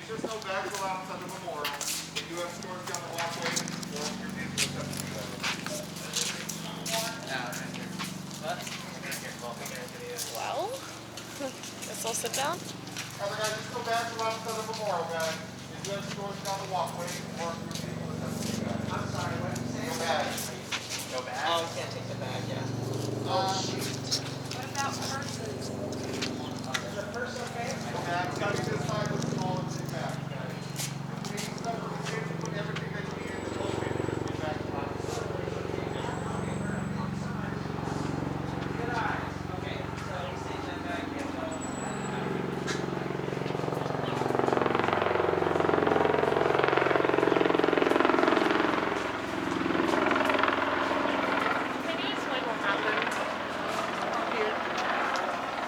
There's just no bags allowance at the memorial. We do have stores down the walkway or your vehicle is up to you. Well, guess I'll sit down. Other guys, there's no bags allowance at the memorial, guys. We do have stores down the walkway or your vehicle is up to you, guys. I'm sorry, what did you say? No bags. No bags? Oh, you can't take the bag, yeah. What about purses? Is the purse okay? No bags. Gotta be this size with small and big bags, guys. If you need stuff with the kids, you put everything that you need in the boat and just get back to life. Can you explain what happened here?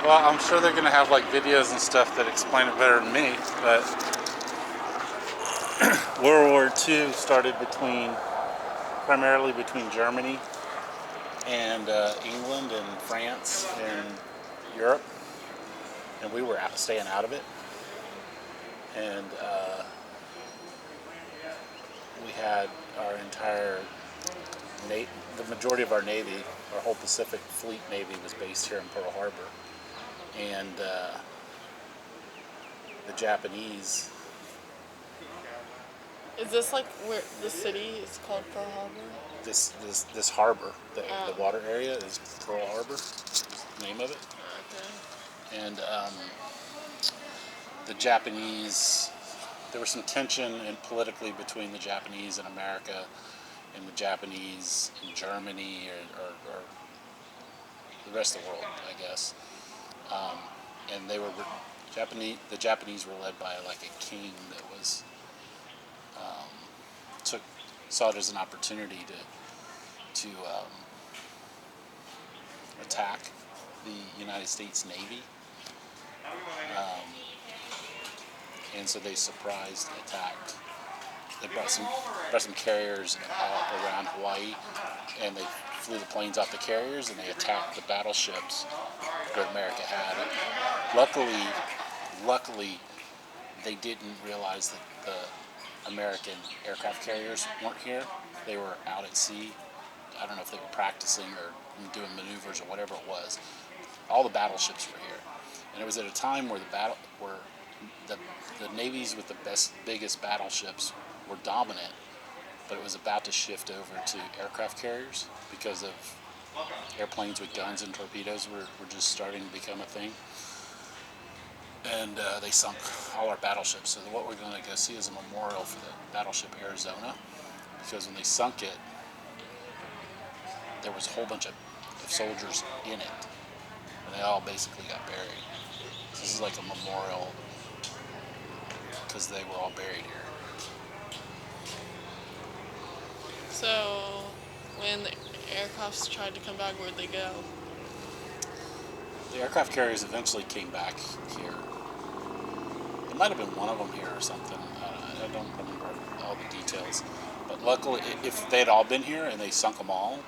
Well, I'm sure they're going to have like videos and stuff that explain it better than me, but World War II started primarily between Germany and England and France and Europe, and we were staying out of it, and we had our entire the majority of our Navy, our whole Pacific Fleet Navy was based here in Pearl Harbor. And the Japanese. Is this like where the city is called Pearl Harbor? This harbor, the water area is Pearl Harbor, is the name of it. Okay. And the Japanese, there was some tension politically between the Japanese and America, and the Japanese and Germany, or the rest of the world, I guess. And they were the Japanese were led by like a king that was saw it as an opportunity to attack the United States Navy, and so they surprised attacked. They brought some carriers out around Hawaii, and they flew the planes off the carriers, and they attacked the battleships that America had. Luckily, they didn't realize that the American aircraft carriers weren't here. They were out at sea. I don't know if they were practicing or doing maneuvers or whatever it was. All the battleships were here, and it was at a time where the navies with the biggest battleships were dominant, but it was about to shift over to aircraft carriers because of airplanes with guns and torpedoes were just starting to become a thing. And they sunk all our battleships. So what we're going to go see is a memorial for the battleship Arizona, because when they sunk it, there was a whole bunch of soldiers in it, and they all basically got buried. So this is like a memorial because they were all buried here. So, when the aircrafts tried to come back, where'd they go? The aircraft carriers eventually came back here. There might have been one of them here or something. I don't remember all the details. But luckily, if they had all been here and they sunk them all,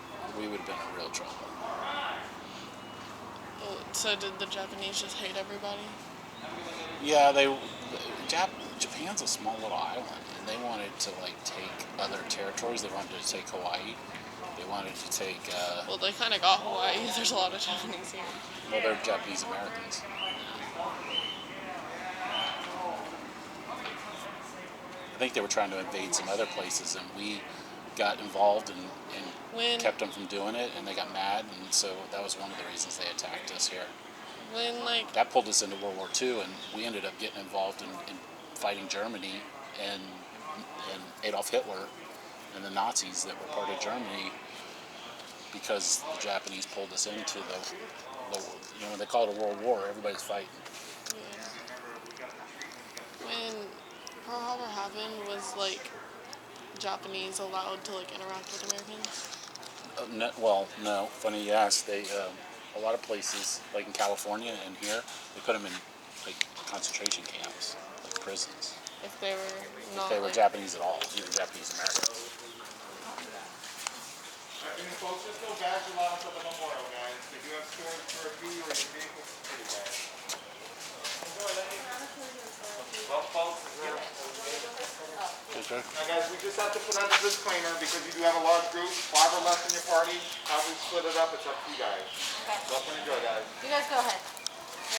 we would have been in real trouble. So did the Japanese just hate everybody? Yeah, Japan's a small little island, and they wanted to take other territories. They wanted to take Hawaii. They wanted to take. Well, they kind of got Hawaii. There's a lot of Japanese here. Well, they're Japanese Americans. I think they were trying to invade some other places, and we got involved and kept them from doing it, and they got mad, and so that was one of the reasons they attacked us here. That pulled us into World War II, and we ended up getting involved in fighting Germany and Adolf Hitler and the Nazis that were part of Germany, because the Japanese pulled us into the when they call it a world war, everybody's fighting. Yeah. When Pearl Harbor happened, was Japanese allowed to interact with Americans? No. Funny you ask. They a lot of places, like in California and here, they put them in concentration camps, like prisons. If they were not. If they were Japanese at all, even Japanese Americans. Folks, just no bags allowance at the memorial, guys. They do have storage for you or your vehicle security, guys. Well, folks, Okay. Now guys, we just have to put out a disclaimer because you do have a large group, 5 or less in your party. How we split it up, it's up to you guys. Okay. Welcome and enjoy, guys. You guys go ahead.